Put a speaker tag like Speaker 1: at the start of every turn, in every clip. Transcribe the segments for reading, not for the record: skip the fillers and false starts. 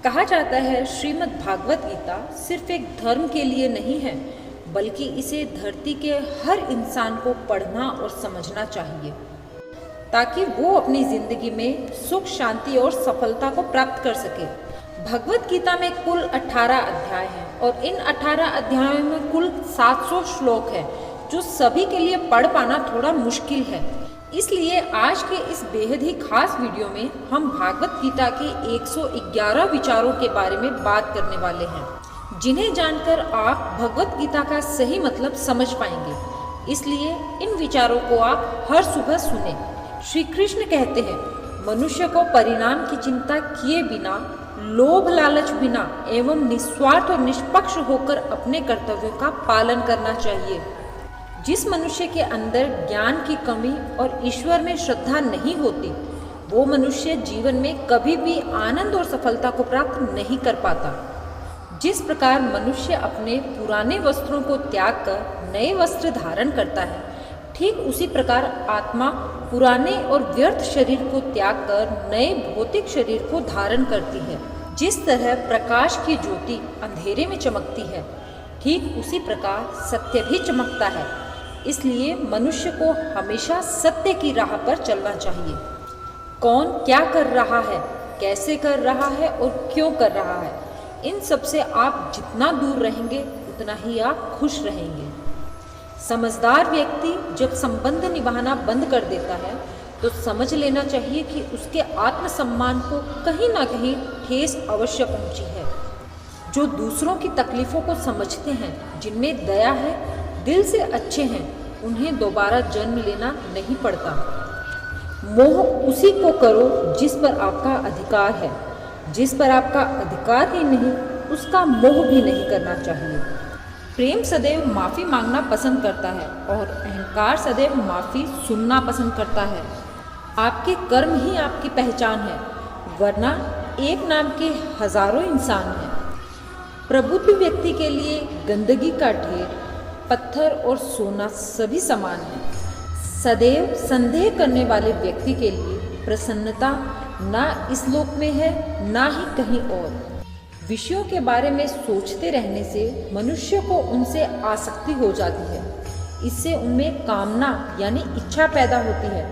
Speaker 1: कहा जाता है श्रीमद् भागवत गीता सिर्फ एक धर्म के लिए नहीं है, बल्कि इसे धरती के हर इंसान को पढ़ना और समझना चाहिए ताकि वो अपनी जिंदगी में सुख, शांति और सफलता को प्राप्त कर सके। भगवत गीता में कुल 18 अध्याय हैं और इन 18 अध्यायों में कुल 700 श्लोक हैं, जो सभी के लिए पढ़ पाना थोड़ा मुश्किल है। इसलिए आज के इस बेहद ही खास वीडियो में हम भागवत गीता के 111 विचारों के बारे में बात करने वाले हैं, जिन्हें जानकर आप भगवत गीता का सही मतलब समझ पाएंगे। इसलिए इन विचारों को आप हर सुबह सुने। श्री कृष्ण कहते हैं, मनुष्य को परिणाम की चिंता किए बिना, लोभ लालच बिना एवं निस्वार्थ और निष्पक्ष होकर अपने कर्तव्यों का पालन करना चाहिए। जिस मनुष्य के अंदर ज्ञान की कमी और ईश्वर में श्रद्धा नहीं होती, वो मनुष्य जीवन में कभी भी आनंद और सफलता को प्राप्त नहीं कर पाता। जिस प्रकार मनुष्य अपने पुराने वस्त्रों को त्याग कर नए वस्त्र धारण करता है, ठीक उसी प्रकार आत्मा पुराने और व्यर्थ शरीर को त्याग कर नए भौतिक शरीर को धारण करती है। जिस तरह प्रकाश की ज्योति अंधेरे में चमकती है, ठीक उसी प्रकार सत्य भी चमकता है। इसलिए मनुष्य को हमेशा सत्य की राह पर चलना चाहिए। कौन क्या कर रहा है, कैसे कर रहा है और क्यों कर रहा है, इन सब से आप जितना दूर रहेंगे उतना ही आप खुश रहेंगे। समझदार व्यक्ति जब संबंध निभाना बंद कर देता है तो समझ लेना चाहिए कि उसके आत्मसम्मान को कहीं ना कहीं ठेस अवश्य पहुंची है। जो दूसरों की तकलीफों को समझते हैं, जिनमें दया है, दिल से अच्छे हैं, उन्हें दोबारा जन्म लेना नहीं पड़ता। मोह उसी को करो जिस पर आपका अधिकार है। जिस पर आपका अधिकार ही नहीं, उसका मोह भी नहीं करना चाहिए। प्रेम सदैव माफ़ी मांगना पसंद करता है और अहंकार सदैव माफ़ी सुनना पसंद करता है। आपके कर्म ही आपकी पहचान है, वरना एक नाम के हजारों इंसान हैं। प्रबुद्ध व्यक्ति के लिए गंदगी का ढेर, पत्थर और सोना सभी समान है। सदैव संदेह करने वाले व्यक्ति के लिए प्रसन्नता ना इस लोक में है, ना ही कहीं और। विषयों के बारे में सोचते रहने से मनुष्य को उनसे आसक्ति हो जाती है। इससे उनमें कामना यानी इच्छा पैदा होती है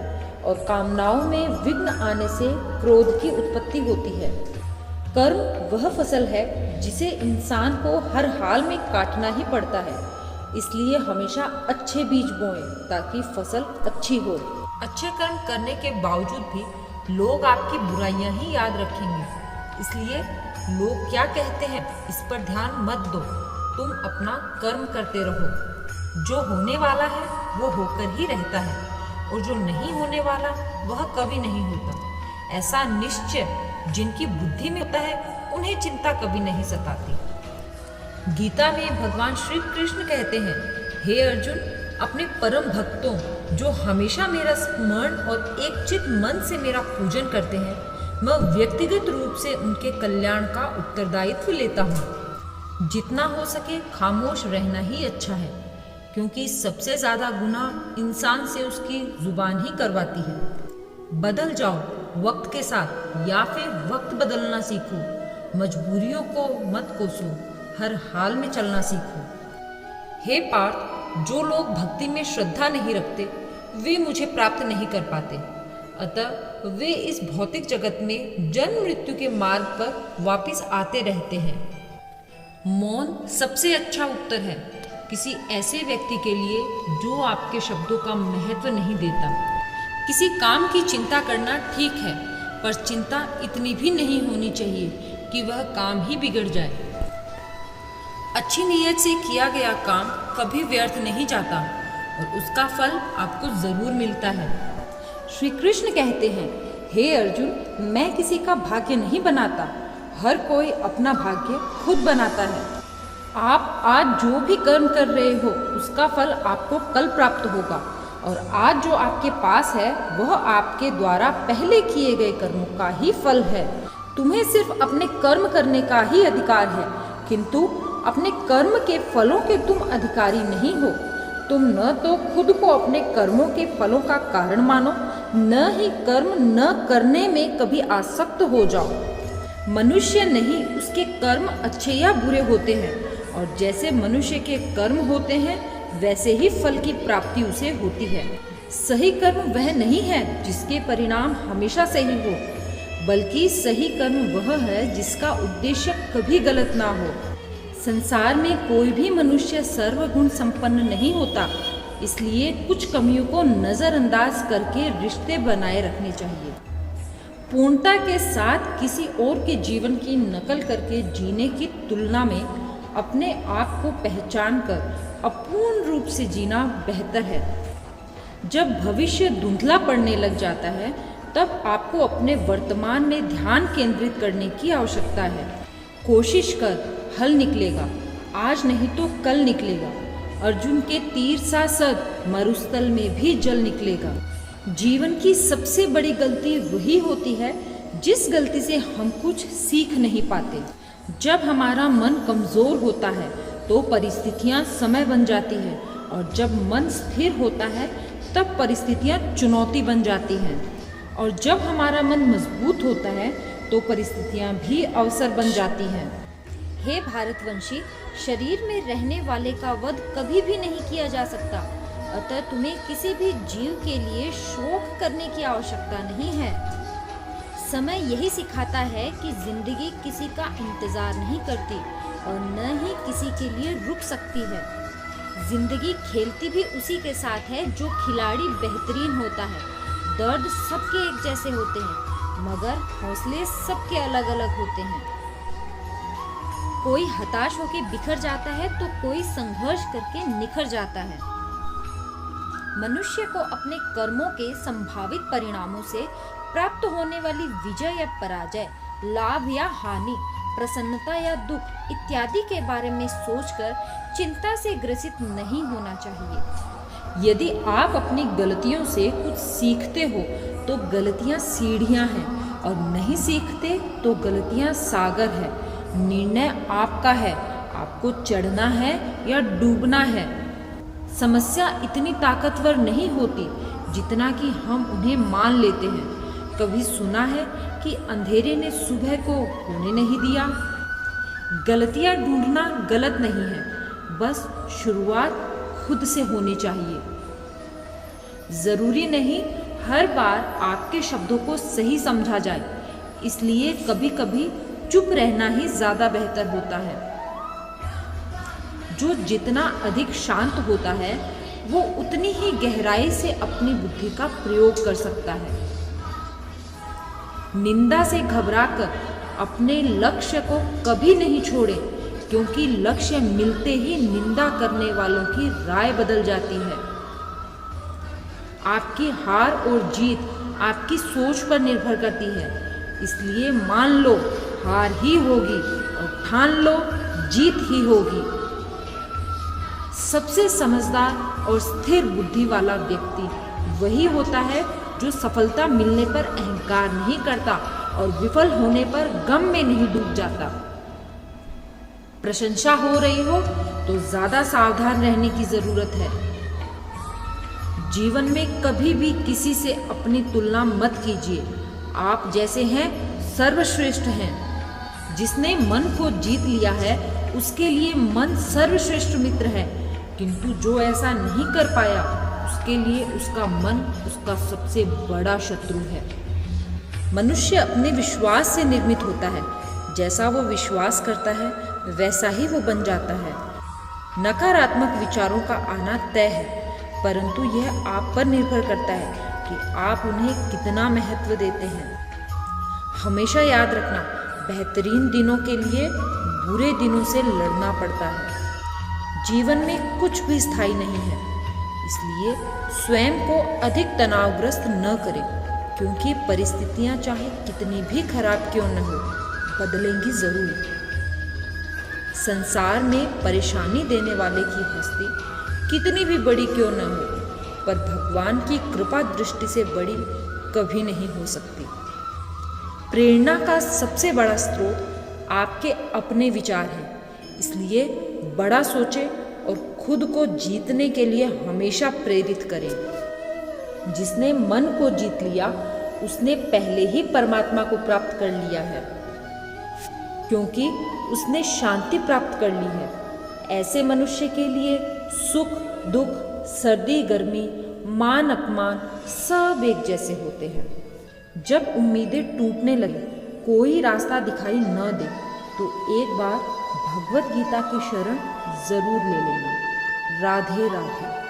Speaker 1: और कामनाओं में विघ्न आने से क्रोध की उत्पत्ति होती है। कर्म वह फसल है जिसे इंसान को हर हाल में काटना ही पड़ता है। इसलिए हमेशा अच्छे बीज बोएं ताकि फसल अच्छी हो। अच्छे कर्म करने के बावजूद भी लोग आपकी बुराइयां ही याद रखेंगे। इसलिए लोग क्या कहते हैं इस पर ध्यान मत दो, तुम अपना कर्म करते रहो। जो होने वाला है वो होकर ही रहता है और जो नहीं होने वाला वह कभी नहीं होता। ऐसा निश्चय जिनकी बुद्धि में होता है, उन्हें चिंता कभी नहीं सताती। गीता में भगवान श्री कृष्ण कहते हैं, हे अर्जुन, अपने परम भक्तों जो हमेशा मेरा स्मरण और एक चित मन से मेरा पूजन करते हैं, मैं व्यक्तिगत रूप से उनके कल्याण का उत्तरदायित्व लेता हूँ। जितना हो सके खामोश रहना ही अच्छा है, क्योंकि सबसे ज़्यादा गुनाह इंसान से उसकी जुबान ही करवाती है। बदल जाओ वक्त के साथ या फिर वक्त बदलना सीखो। मजबूरियों को मत कोसो, हर हाल में चलना सीखो। हे पार्थ, जो लोग भक्ति में श्रद्धा नहीं रखते वे मुझे प्राप्त नहीं कर पाते, अतः वे इस भौतिक जगत में जन्म मृत्यु के मार्ग पर वापस आते रहते हैं। मौन सबसे अच्छा उत्तर है किसी ऐसे व्यक्ति के लिए जो आपके शब्दों का महत्व नहीं देता। किसी काम की चिंता करना ठीक है, पर चिंता इतनी भी नहीं होनी चाहिए कि वह काम ही बिगड़ जाए। अच्छी नीयत से किया गया काम कभी व्यर्थ नहीं जाता और उसका फल आपको जरूर मिलता है। श्री कृष्ण कहते हैं, हे अर्जुन, मैं किसी का भाग्य नहीं बनाता, हर कोई अपना भाग्य खुद बनाता है। आप आज जो भी कर्म कर रहे हो उसका फल आपको कल प्राप्त होगा और आज जो आपके पास है वह आपके द्वारा पहले किए गए कर्मों का ही फल है। तुम्हें सिर्फ अपने कर्म करने का ही अधिकार है, किंतु अपने कर्म के फलों के तुम अधिकारी नहीं हो। तुम न तो खुद को अपने कर्मों के फलों का कारण मानो, न ही कर्म न करने में कभी आसक्त हो जाओ। मनुष्य नहीं, उसके कर्म अच्छे या बुरे होते हैं, और जैसे मनुष्य के कर्म होते हैं वैसे ही फल की प्राप्ति उसे होती है। सही कर्म वह नहीं है जिसके परिणाम हमेशा सही हो, बल्कि सही कर्म वह है जिसका उद्देश्य कभी गलत ना हो। संसार में कोई भी मनुष्य सर्वगुण संपन्न नहीं होता, इसलिए कुछ कमियों को नज़रअंदाज करके रिश्ते बनाए रखने चाहिए। पूर्णता के साथ किसी और के जीवन की नकल करके जीने की तुलना में अपने आप को पहचान कर अपूर्ण रूप से जीना बेहतर है। जब भविष्य धुंधला पड़ने लग जाता है तब आपको अपने वर्तमान में ध्यान केंद्रित करने की आवश्यकता है। कोशिश कर, हल निकलेगा, आज नहीं तो कल निकलेगा। अर्जुन के तीर सा सद, मरुस्थल में भी जल निकलेगा। जीवन की सबसे बड़ी गलती वही होती है जिस गलती से हम कुछ सीख नहीं पाते। जब हमारा मन कमज़ोर होता है तो परिस्थितियाँ समय बन जाती हैं, और जब मन स्थिर होता है तब परिस्थितियाँ चुनौती बन जाती हैं, और जब हमारा मन मजबूत होता है तो परिस्थितियाँ भी अवसर बन जाती हैं। हे भारतवंशी, शरीर में रहने वाले का वध कभी भी नहीं किया जा सकता, अतः तुम्हें किसी भी जीव के लिए शोक करने की आवश्यकता नहीं है। समय यही सिखाता है कि जिंदगी किसी का इंतजार नहीं करती और न ही किसी के लिए रुक सकती है। जिंदगी खेलती भी उसी के साथ है जो खिलाड़ी बेहतरीन होता है। दर्द सबके एक जैसे होते हैं, मगर हौसले सबके अलग अलग होते हैं। कोई हताश होकर बिखर जाता है तो कोई संघर्ष करके निखर जाता है। मनुष्य को अपने कर्मों के संभावित परिणामों से प्राप्त होने वाली विजय या पराजय, लाभ या हानि, प्रसन्नता या दुख इत्यादि के बारे में सोचकर चिंता से ग्रसित नहीं होना चाहिए। यदि आप अपनी गलतियों से कुछ सीखते हो तो गलतियां सीढ़ियां हैं, और नहीं सीखते तो गलतियां सागर है। निर्णय आपका है, आपको चढ़ना है या डूबना है। समस्या इतनी ताकतवर नहीं होती जितना कि हम उन्हें मान लेते हैं। कभी सुना है कि अंधेरे ने सुबह को होने नहीं दिया। गलतियां ढूंढना गलत नहीं है, बस शुरुआत खुद से होनी चाहिए। जरूरी नहीं हर बार आपके शब्दों को सही समझा जाए, इसलिए कभी कभी चुप रहना ही ज्यादा बेहतर होता है। जो जितना अधिक शांत होता है वो उतनी ही गहराई से अपनी बुद्धि का प्रयोग कर सकता है। निंदा से घबराकर अपने लक्ष्य को कभी नहीं छोड़ें, क्योंकि लक्ष्य मिलते ही निंदा करने वालों की राय बदल जाती है। आपकी हार और जीत आपकी सोच पर निर्भर करती है, इसलिए मान लो हार ही होगी और ठान लो जीत ही होगी। सबसे समझदार और स्थिर बुद्धि वाला व्यक्ति वही होता है जो सफलता मिलने पर अहंकार नहीं करता और विफल होने पर गम में नहीं डूब जाता। प्रशंसा हो रही हो तो ज्यादा सावधान रहने की जरूरत है। जीवन में कभी भी किसी से अपनी तुलना मत कीजिए। आप जैसे हैं सर्वश्रेष्ठ हैं। जिसने मन को जीत लिया है उसके लिए मन सर्वश्रेष्ठ मित्र है, किंतु जो ऐसा नहीं कर पाया उसके लिए उसका मन उसका सबसे बड़ा शत्रु है। मनुष्य अपने विश्वास से निर्मित होता है। जैसा वो विश्वास करता है वैसा ही वो बन जाता है। नकारात्मक विचारों का आना तय है, परंतु यह आप पर निर्भर करता है कि आप उन्हें कितना महत्व देते हैं। हमेशा याद रखना, बेहतरीन दिनों के लिए बुरे दिनों से लड़ना पड़ता है। जीवन में कुछ भी स्थायी नहीं है, इसलिए स्वयं को अधिक तनावग्रस्त न करें, क्योंकि परिस्थितियां चाहे कितनी भी खराब क्यों न हो, बदलेंगी जरूर। संसार में परेशानी देने वाले की हस्ती कितनी भी बड़ी क्यों न हो, पर भगवान की कृपा दृष्टि से बड़ी कभी नहीं हो सकती। प्रेरणा का सबसे बड़ा स्रोत आपके अपने विचार हैं, इसलिए बड़ा सोचें और खुद को जीतने के लिए हमेशा प्रेरित करें। जिसने मन को जीत लिया उसने पहले ही परमात्मा को प्राप्त कर लिया है। क्योंकि उसने शांति प्राप्त कर ली है। ऐसे मनुष्य के लिए सुख दुख, सर्दी गर्मी, मान अपमान सब एक जैसे होते हैं। जब उम्मीदें टूटने लगे, कोई रास्ता दिखाई न दे, तो एक बार भगवत गीता की शरण जरूर ले लेना। राधे राधे।